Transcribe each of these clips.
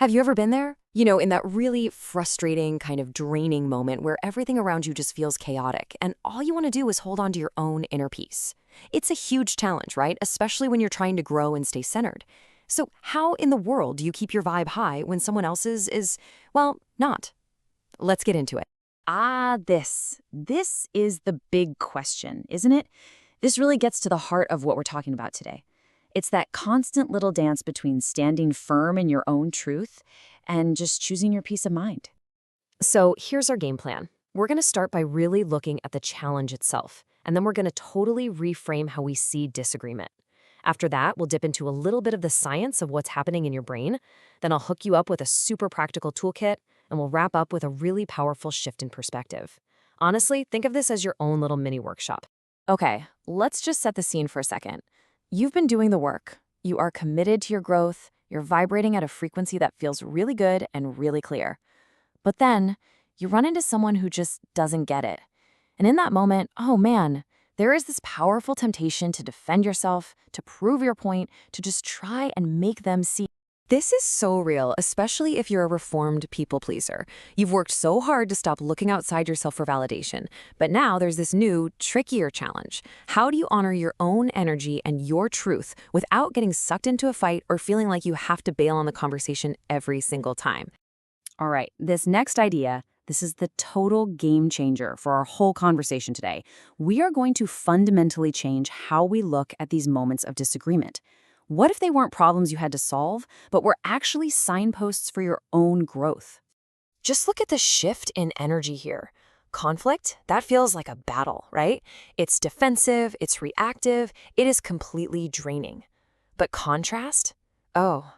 Have you ever been there? In that really frustrating, kind of draining moment where everything around you just feels chaotic, and all you want to do is hold on to your own inner peace. It's a huge challenge, right? Especially when you're trying to grow and stay centered. So, how in the world do you keep your vibe high when someone else's is, well, not? Let's get into it. This is the big question, isn't it? This really gets to the heart of what we're talking about today. It's that constant little dance between standing firm in your own truth and just choosing your peace of mind. So, here's our game plan. We're going to start by really looking at the challenge itself, and then we're going to totally reframe how we see disagreement. After that, we'll dip into a little bit of the science of what's happening in your brain. Then I'll hook you up with a super practical toolkit, and we'll wrap up with a really powerful shift in perspective. Honestly, think of this as your own little mini workshop. Okay, let's just set the scene for a second. You've been doing the work. You are committed to your growth. You're vibrating at a frequency that feels really good and really clear. But then, you run into someone who just doesn't get it. And in that moment, oh man, there is this powerful temptation to defend yourself, to prove your point, to just try and make them see. This is so real, especially if you're a reformed people pleaser. You've worked so hard to stop looking outside yourself for validation. But now there's this new, trickier challenge. How do you honor your own energy and your truth without getting sucked into a fight or feeling like you have to bail on the conversation every single time? All right, this next idea, this is the total game changer for our whole conversation today. We are going to fundamentally change how we look at these moments of disagreement. What if they weren't problems you had to solve, but were actually signposts for your own growth? Just look at the shift in energy here. Conflict, that feels like a battle, right? It's defensive, it's reactive, it is completely draining. But contrast? Oh,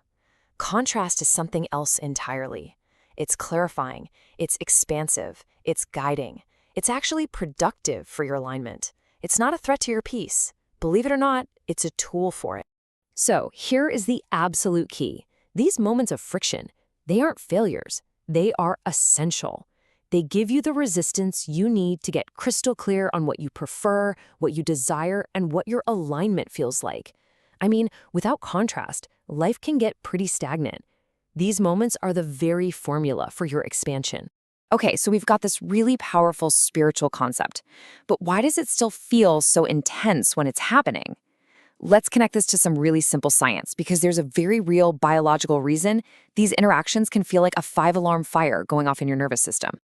contrast is something else entirely. It's clarifying, it's expansive, it's guiding. It's actually productive for your alignment. It's not a threat to your peace. Believe it or not, it's a tool for it. So here is the absolute key. These moments of friction, they aren't failures. They are essential. They give you the resistance you need to get crystal clear on what you prefer, what you desire, and what your alignment feels like. I mean, without contrast, life can get pretty stagnant. These moments are the very formula for your expansion. Okay, so we've got this really powerful spiritual concept, but why does it still feel so intense when it's happening? Let's connect this to some really simple science, because there's a very real biological reason these interactions can feel like a 5-alarm fire going off in your nervous system.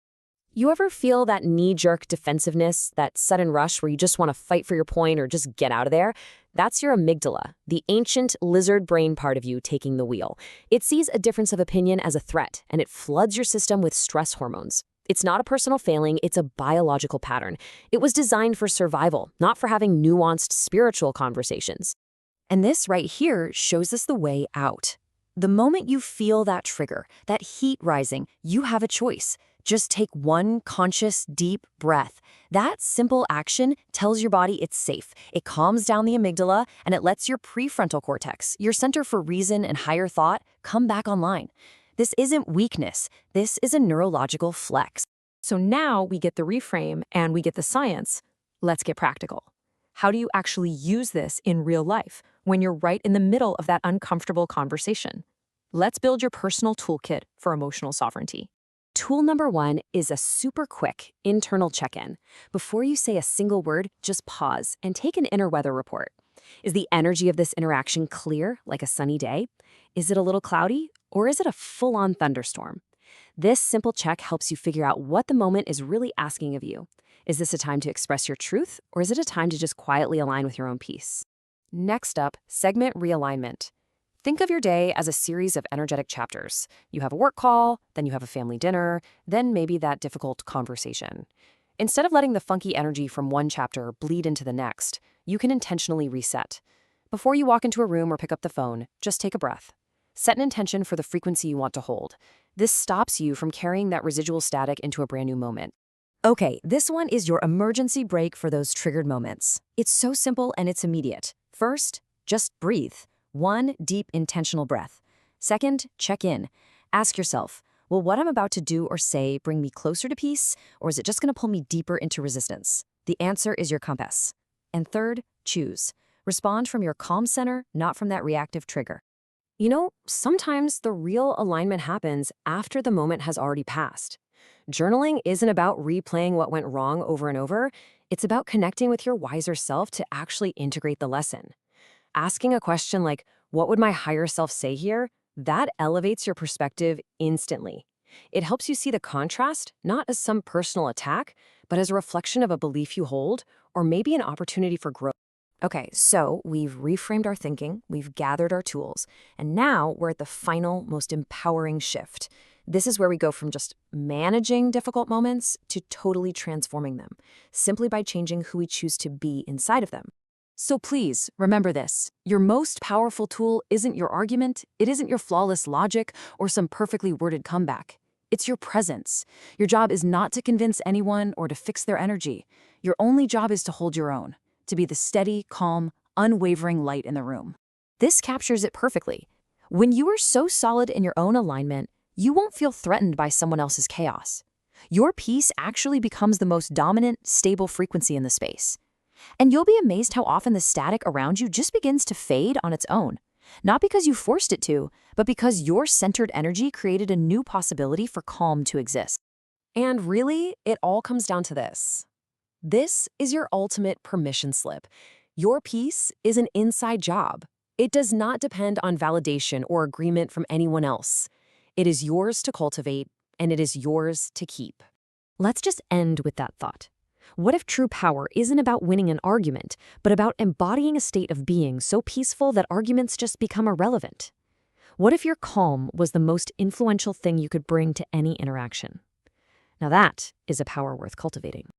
You ever feel that knee-jerk defensiveness, that sudden rush where you just want to fight for your point or just get out of there? That's your amygdala, the ancient lizard brain part of you taking the wheel. It sees a difference of opinion as a threat, and it floods your system with stress hormones. It's not a personal failing, it's a biological pattern. It was designed for survival, not for having nuanced spiritual conversations. And this right here shows us the way out. The moment you feel that trigger, that heat rising, you have a choice. Just take one conscious, deep breath. That simple action tells your body it's safe. It calms down the amygdala, and it lets your prefrontal cortex, your center for reason and higher thought, come back online. This isn't weakness. This is a neurological flex. So now we get the reframe and we get the science. Let's get practical. How do you actually use this in real life when you're right in the middle of that uncomfortable conversation? Let's build your personal toolkit for emotional sovereignty. Tool number 1 is a super quick internal check-in. Before you say a single word, just pause and take an inner weather report. Is the energy of this interaction clear, like a sunny day? Is it a little cloudy? Or is it a full-on thunderstorm? This simple check helps you figure out what the moment is really asking of you. Is this a time to express your truth, or is it a time to just quietly align with your own peace? Next up, segment realignment. Think of your day as a series of energetic chapters. You have a work call, then you have a family dinner, then maybe that difficult conversation. Instead of letting the funky energy from one chapter bleed into the next, you can intentionally reset. Before you walk into a room or pick up the phone, just take a breath. Set an intention for the frequency you want to hold. This stops you from carrying that residual static into a brand new moment. Okay, this one is your emergency brake for those triggered moments. It's so simple and it's immediate. First, just breathe. 1 deep, intentional breath. Second, check in. Ask yourself, will what I'm about to do or say bring me closer to peace, or is it just going to pull me deeper into resistance? The answer is your compass. And third, choose. Respond from your calm center, not from that reactive trigger. Sometimes the real alignment happens after the moment has already passed. Journaling isn't about replaying what went wrong over and over. It's about connecting with your wiser self to actually integrate the lesson. Asking a question like, what would my higher self say here? That elevates your perspective instantly. It helps you see the contrast, not as some personal attack, but as a reflection of a belief you hold, or maybe an opportunity for growth. Okay, so we've reframed our thinking, we've gathered our tools, and now we're at the final, most empowering shift. This is where we go from just managing difficult moments to totally transforming them, simply by changing who we choose to be inside of them. So please, remember this. Your most powerful tool isn't your argument, it isn't your flawless logic, or some perfectly worded comeback. It's your presence. Your job is not to convince anyone or to fix their energy. Your only job is to hold your own, to be the steady, calm, unwavering light in the room. This captures it perfectly. When you are so solid in your own alignment, you won't feel threatened by someone else's chaos. Your peace actually becomes the most dominant, stable frequency in the space. And you'll be amazed how often the static around you just begins to fade on its own. Not because you forced it to, but because your centered energy created a new possibility for calm to exist. And really, it all comes down to this. This is your ultimate permission slip. Your peace is an inside job. It does not depend on validation or agreement from anyone else. It is yours to cultivate, and it is yours to keep. Let's just end with that thought. What if true power isn't about winning an argument, but about embodying a state of being so peaceful that arguments just become irrelevant? What if your calm was the most influential thing you could bring to any interaction? Now that is a power worth cultivating.